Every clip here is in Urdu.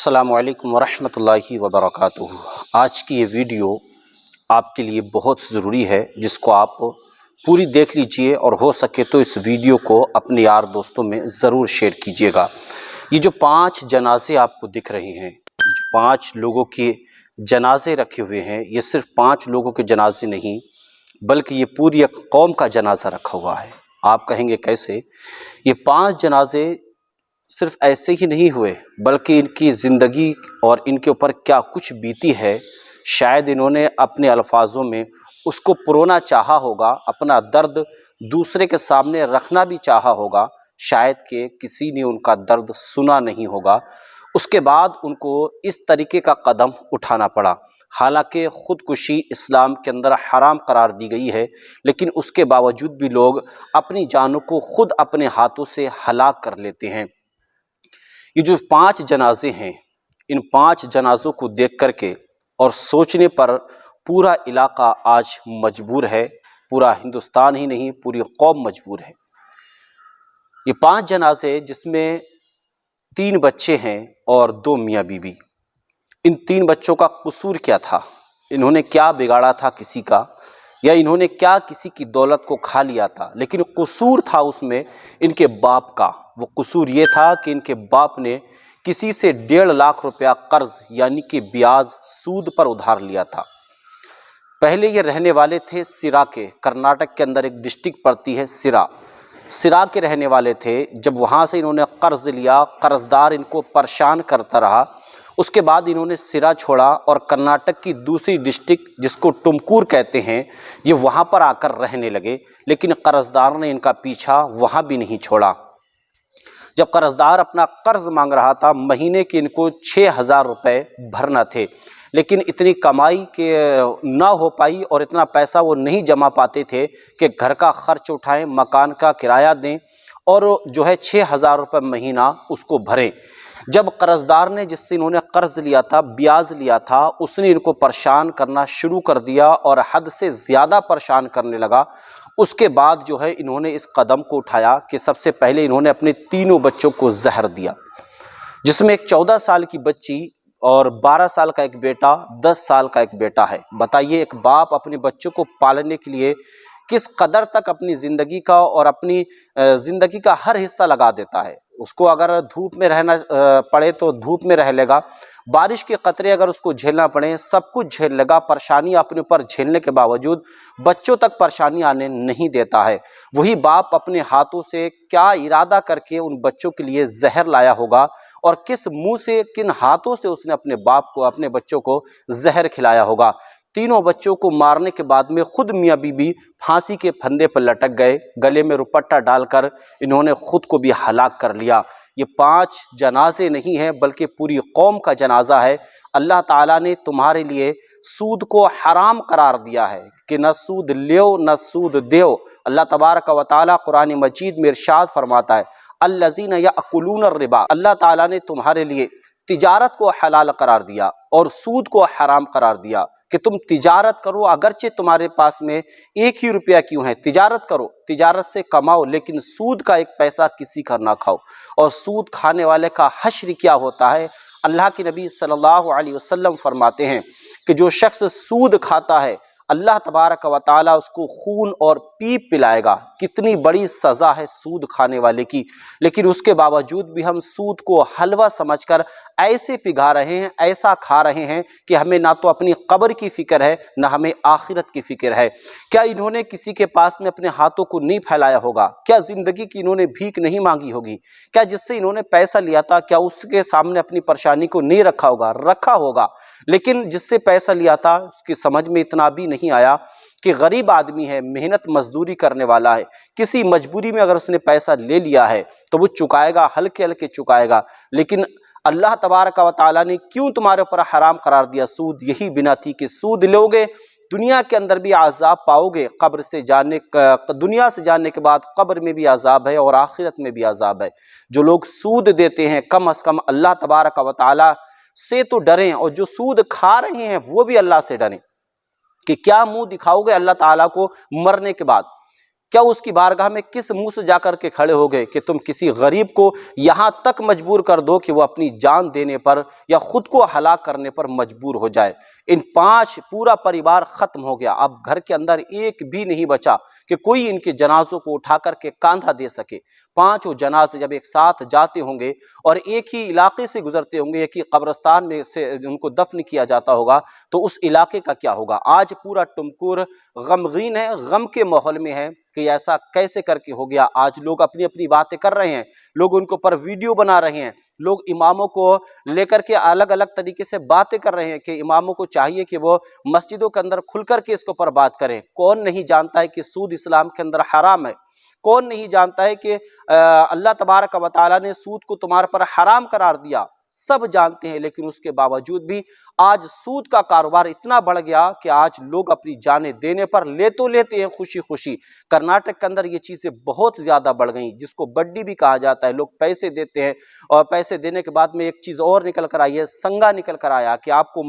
السلام علیکم ورحمۃ اللہ وبرکاتہ۔ آج کی یہ ویڈیو آپ کے لیے بہت ضروری ہے، جس کو آپ پوری دیکھ لیجئے اور ہو سکے تو اس ویڈیو کو اپنے یار دوستوں میں ضرور شیئر کیجئے گا۔ یہ جو 5 جنازے آپ کو دکھ رہے ہیں، جو 5 لوگوں کے جنازے رکھے ہوئے ہیں، یہ صرف 5 لوگوں کے جنازے نہیں بلکہ یہ پوری ایک قوم کا جنازہ رکھا ہوا ہے۔ آپ کہیں گے کیسے؟ یہ 5 جنازے صرف ایسے ہی نہیں ہوئے بلکہ ان کی زندگی اور ان کے اوپر کیا کچھ بیتی ہے، شاید انہوں نے اپنے الفاظوں میں اس کو پرونا چاہا ہوگا، اپنا درد دوسرے کے سامنے رکھنا بھی چاہا ہوگا، شاید کہ کسی نے ان کا درد سنا نہیں ہوگا، اس کے بعد ان کو اس طریقے کا قدم اٹھانا پڑا۔ حالانکہ خودکشی اسلام کے اندر حرام قرار دی گئی ہے، لیکن اس کے باوجود بھی لوگ اپنی جانوں کو خود اپنے ہاتھوں سے ہلاک کر لیتے ہیں۔ یہ جو 5 جنازے ہیں، ان 5 جنازوں کو دیکھ کر کے اور سوچنے پر پورا علاقہ آج مجبور ہے، پورا ہندوستان ہی نہیں پوری قوم مجبور ہے۔ یہ 5 جنازے جس میں 3 بچے ہیں اور 2 میاں بیوی۔ ان 3 بچوں کا قصور کیا تھا؟ انہوں نے کیا بگاڑا تھا کسی کا، یا انہوں نے کیا کسی کی دولت کو کھا لیا تھا؟ لیکن قصور تھا اس میں ان کے باپ کا۔ وہ قصور یہ تھا کہ ان کے باپ نے کسی سے 1.5 لاکھ روپیہ قرض یعنی کہ بیاج سود پر ادھار لیا تھا۔ پہلے یہ رہنے والے تھے سرا کے، کرناٹک کے اندر ایک ڈسٹرکٹ پڑتی ہے سرا کے رہنے والے تھے۔ جب وہاں سے انہوں نے قرض لیا، قرض دار ان کو پریشان کرتا رہا، اس کے بعد انہوں نے سرا چھوڑا اور کرناٹک کی دوسری ڈسٹرکٹ جس کو ٹمکور کہتے ہیں، یہ وہاں پر آ کر رہنے لگے، لیکن قرض دار نے ان کا پیچھا وہاں بھی نہیں چھوڑا۔ جب قرض دار اپنا قرض مانگ رہا تھا، مہینے کے ان کو 6,000 روپے بھرنا تھے، لیکن اتنی کمائی کے نہ ہو پائی اور اتنا پیسہ وہ نہیں جمع پاتے تھے کہ گھر کا خرچ اٹھائیں، مکان کا کرایہ دیں اور جو ہے 6,000 روپے مہینہ اس کو بھریں۔ جب قرض دار نے جس سے انہوں نے قرض لیا تھا، بیاج لیا تھا، اس نے ان کو پریشان کرنا شروع کر دیا اور حد سے زیادہ پریشان کرنے لگا۔ اس کے بعد جو ہے انہوں نے اس قدم کو اٹھایا کہ سب سے پہلے انہوں نے اپنے 3 بچوں کو زہر دیا، جس میں ایک 14 سال کی بچی اور 12 سال کا ایک بیٹا، 10 سال کا ایک بیٹا ہے۔ بتائیے ایک باپ اپنے بچوں کو پالنے کے لیے کس قدر تک اپنی زندگی کا اور اپنی زندگی کا ہر حصہ لگا دیتا ہے۔ اس کو اگر دھوپ میں رہنا پڑے تو دھوپ میں رہ لے گا، بارش کے قطرے اگر اس کو جھیلنا پڑے سب کچھ جھیل لے گا، پریشانی اپنے اوپر جھیلنے کے باوجود بچوں تک پریشانی آنے نہیں دیتا ہے۔ وہی باپ اپنے ہاتھوں سے کیا ارادہ کر کے ان بچوں کے لیے زہر لایا ہوگا اور کس منہ سے، کن ہاتھوں سے اس نے اپنے باپ کو، اپنے بچوں کو زہر کھلایا ہوگا۔ 3 بچوں کو مارنے کے بعد میں خود میاں بیوی پھانسی کے پھندے پر لٹک گئے، گلے میں روپٹہ ڈال کر انہوں نے خود کو بھی ہلاک کر لیا۔ یہ 5 جنازے نہیں ہیں بلکہ پوری قوم کا جنازہ ہے۔ اللہ تعالیٰ نے تمہارے لیے سود کو حرام قرار دیا ہے کہ نہ سود لیو نہ سود دیو۔ اللہ تبارک و تعالیٰ قرآن مجید میں ارشاد فرماتا ہے الذین یأکلون الربا۔ اللہ تعالیٰ نے تمہارے لیے تجارت کو حلال قرار دیا اور سود کو حرام قرار دیا کہ تم تجارت کرو، اگرچہ تمہارے پاس میں 1 ہی روپیہ کیوں ہے، تجارت کرو، تجارت سے کماؤ، لیکن سود کا 1 پیسہ کسی کا نہ کھاؤ۔ اور سود کھانے والے کا حشر کیا ہوتا ہے؟ اللہ کے نبی صلی اللہ علیہ وسلم فرماتے ہیں کہ جو شخص سود کھاتا ہے اللہ تبارک و تعالیٰ اس کو خون اور پیپ پلائے گا۔ کتنی بڑی سزا ہے سود کھانے والے کی، لیکن اس کے باوجود بھی ہم سود کو حلوہ سمجھ کر ایسے پگھا رہے ہیں، ایسا کھا رہے ہیں کہ ہمیں نہ تو اپنی قبر کی فکر ہے نہ ہمیں آخرت کی فکر ہے۔ کیا انہوں نے کسی کے پاس میں اپنے ہاتھوں کو نہیں پھیلایا ہوگا؟ کیا زندگی کی انہوں نے بھیک نہیں مانگی ہوگی؟ کیا جس سے انہوں نے پیسہ لیا تھا کیا اس کے سامنے اپنی پریشانی کو نہیں رکھا ہوگا؟ رکھا ہوگا، لیکن جس سے پیسہ لیا تھا اس کی سمجھ میں اتنا بھی نہیں آیا کہ غریب آدمی ہے، محنت مزدوری کرنے والا ہے، کسی مجبوری میں اگر اس نے پیسہ لے لیا ہے تو وہ چکائے گا، ہلکے ہلکے چکائے گا۔ لیکن اللہ تبارک و تعالیٰ نے کیوں تمہارے اوپر حرام قرار دیا سود؟ یہی بنا تھی کہ سود لوگے دنیا کے اندر بھی عذاب پاؤ گے، دنیا سے جانے کے بعد قبر میں بھی عذاب ہے اور آخرت میں بھی عذاب ہے۔ جو لوگ سود دیتے ہیں کم از کم اللہ تبارک و تعالیٰ سے تو ڈریں، اور جو سود کھا رہے ہیں وہ بھی اللہ سے ڈریں کہ کیا منہ دکھاؤ گے اللہ تعالیٰ کو مرنے کے بعد۔ کیا اس کی بارگاہ میں کس منہ سے جا کر کے کھڑے ہو گئے کہ تم کسی غریب کو یہاں تک مجبور کر دو کہ وہ اپنی جان دینے پر یا خود کو ہلاک کرنے پر مجبور ہو جائے؟ ان 5 پورا پریوار ختم ہو گیا، اب گھر کے اندر ایک بھی نہیں بچا کہ کوئی ان کے جنازوں کو اٹھا کر کے کاندھا دے سکے۔ 5 جنازے جب ایک ساتھ جاتے ہوں گے اور ایک ہی علاقے سے گزرتے ہوں گے، ایک ہی قبرستان میں سے ان کو دفن کیا جاتا ہوگا، تو اس علاقے کا کیا ہوگا؟ آج پورا ٹمکور غمگین ہے، غم کے ماحول میں ہے کہ ایسا کیسے کر کے ہو گیا۔ آج لوگ اپنی اپنی باتیں کر رہے ہیں، لوگ ان کے اوپر ویڈیو بنا رہے ہیں، لوگ اماموں کو لے کر کے الگ الگ طریقے سے باتیں کر رہے ہیں کہ اماموں کو چاہیے کہ وہ مسجدوں کے اندر کھل کر کے اس کے اوپر بات کریں۔ کون نہیں جانتا ہے کہ سود اسلام کے اندر حرام ہے؟ کون نہیں جانتا ہے کہ اللہ تبارک و تعالیٰ نے سود کو تمہارے پر حرام قرار دیا؟ سب جانتے ہیں، لیکن اس کے باوجود بھی آج سود کا کاروبار اتنا بڑھ گیا کہ آج لوگ اپنی جانیں دینے پر لے تو لیتے ہیں خوشی خوشی۔ کرناٹک کے اندر یہ چیزیں بہت زیادہ بڑھ گئیں، جس کو بڈی بھی کہا جاتا ہے۔ لوگ پیسے دیتے ہیں اور پیسے دینے کے بعد میں ایک چیز اور نکل کر آئی ہے، سنگا نکل کر آیا کہ آپ کو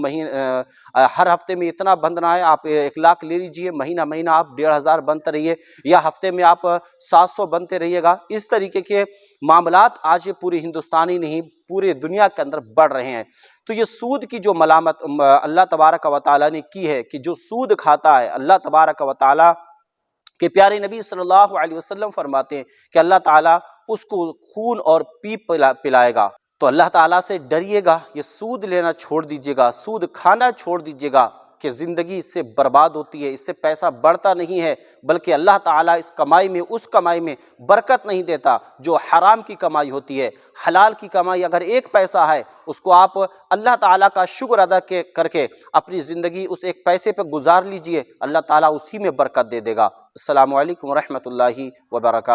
ہر ہفتے میں اتنا بندھنا ہے، آپ 1 لاکھ لے لیجئے، مہینہ مہینہ آپ 1,500 بنتے رہیے، یا ہفتے میں آپ 700 بنتے رہیے گا۔ اس طریقے کے معاملات آج یہ پوری ہندوستانی نہیں پورے دنیا کے اندر بڑھ رہے ہیں۔ تو یہ سود کی جو ملامت اللہ تبارک و تعالیٰ نے کی ہے کہ جو سود کھاتا ہے، اللہ تبارک و تعالیٰ کے پیارے نبی صلی اللہ علیہ وسلم فرماتے ہیں کہ اللہ تعالیٰ اس کو خون اور پیپ پلائے گا۔ تو اللہ تعالیٰ سے ڈریے گا، یہ سود لینا چھوڑ دیجیے گا، سود کھانا چھوڑ دیجیے گا کہ زندگی اس سے برباد ہوتی ہے، اس سے پیسہ بڑھتا نہیں ہے، بلکہ اللہ تعالیٰ اس کمائی میں برکت نہیں دیتا جو حرام کی کمائی ہوتی ہے۔ حلال کی کمائی اگر 1 پیسہ ہے، اس کو آپ اللہ تعالیٰ کا شکر ادا کر کے اپنی زندگی اس 1 پیسے پہ گزار لیجئے، اللہ تعالیٰ اسی میں برکت دے دے گا۔ السلام علیکم ورحمۃ اللہ وبرکاتہ۔